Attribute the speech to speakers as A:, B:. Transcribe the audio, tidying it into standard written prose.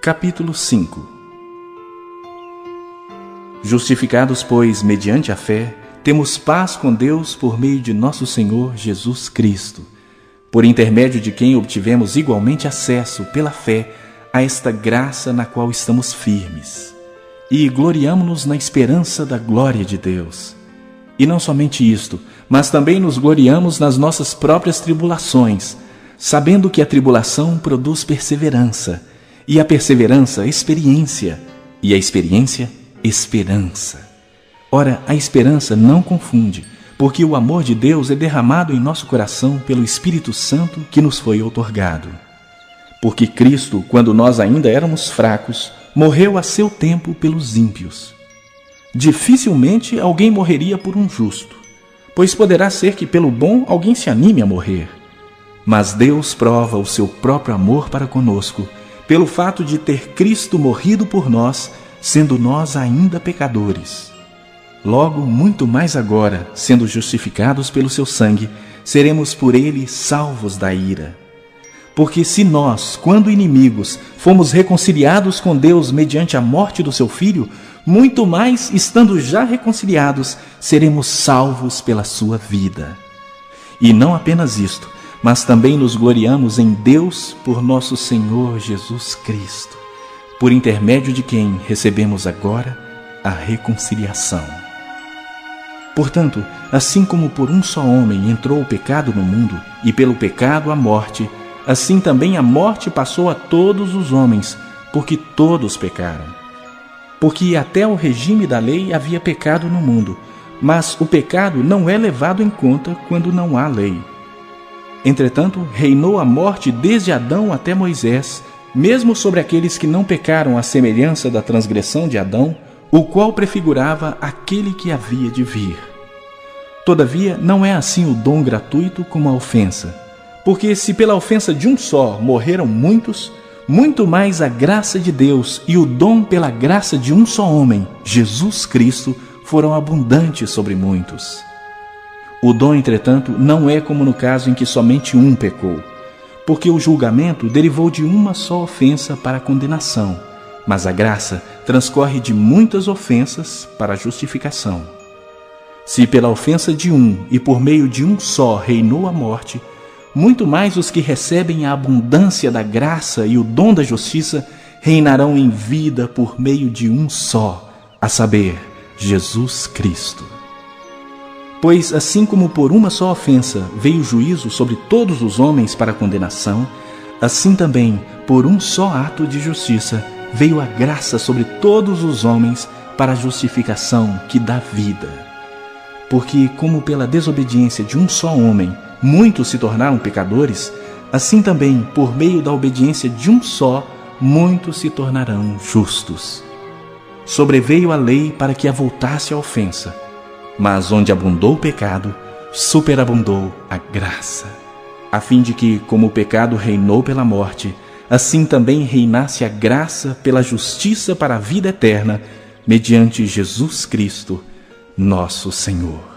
A: Capítulo 5. Justificados, pois, mediante a fé, temos paz com Deus por meio de nosso Senhor Jesus Cristo, por intermédio de quem obtivemos igualmente acesso, pela fé, a esta graça na qual estamos firmes. E gloriamo-nos na esperança da glória de Deus. E não somente isto, mas também nos gloriamos nas nossas próprias tribulações, sabendo que a tribulação produz perseverança, e a perseverança, experiência, e a experiência, esperança. Ora, a esperança não confunde, porque o amor de Deus é derramado em nosso coração pelo Espírito Santo que nos foi outorgado. Porque Cristo, quando nós ainda éramos fracos, morreu a seu tempo pelos ímpios. Dificilmente alguém morreria por um justo, pois poderá ser que pelo bom alguém se anime a morrer. Mas Deus prova o seu próprio amor para conosco, pelo fato de ter Cristo morrido por nós, sendo nós ainda pecadores. Logo, muito mais agora, sendo justificados pelo seu sangue, seremos por ele salvos da ira. Porque se nós, quando inimigos, fomos reconciliados com Deus mediante a morte do seu Filho, muito mais, estando já reconciliados, seremos salvos pela sua vida. E não apenas isto, mas também nos gloriamos em Deus por nosso Senhor Jesus Cristo, por intermédio de quem recebemos agora a reconciliação. Portanto, assim como por um só homem entrou o pecado no mundo, e pelo pecado a morte, assim também a morte passou a todos os homens, porque todos pecaram. Porque até o regime da lei havia pecado no mundo, mas o pecado não é levado em conta quando não há lei. Entretanto, reinou a morte desde Adão até Moisés, mesmo sobre aqueles que não pecaram à semelhança da transgressão de Adão, o qual prefigurava aquele que havia de vir. Todavia, não é assim o dom gratuito como a ofensa. Porque se pela ofensa de um só morreram muitos, muito mais a graça de Deus e o dom pela graça de um só homem, Jesus Cristo, foram abundantes sobre muitos. O dom, entretanto, não é como no caso em que somente um pecou, porque o julgamento derivou de uma só ofensa para a condenação, mas a graça transcorre de muitas ofensas para a justificação. Se pela ofensa de um e por meio de um só reinou a morte, muito mais os que recebem a abundância da graça e o dom da justiça reinarão em vida por meio de um só, a saber, Jesus Cristo. Pois assim como por uma só ofensa veio o juízo sobre todos os homens para a condenação, assim também, por um só ato de justiça, veio a graça sobre todos os homens para a justificação que dá vida. Porque como pela desobediência de um só homem, muitos se tornaram pecadores, assim também, por meio da obediência de um só, muitos se tornarão justos. Sobreveio a lei para que avultasse a ofensa, mas onde abundou o pecado, superabundou a graça, a fim de que, como o pecado reinou pela morte, assim também reinasse a graça pela justiça para a vida eterna, mediante Jesus Cristo, nosso Senhor.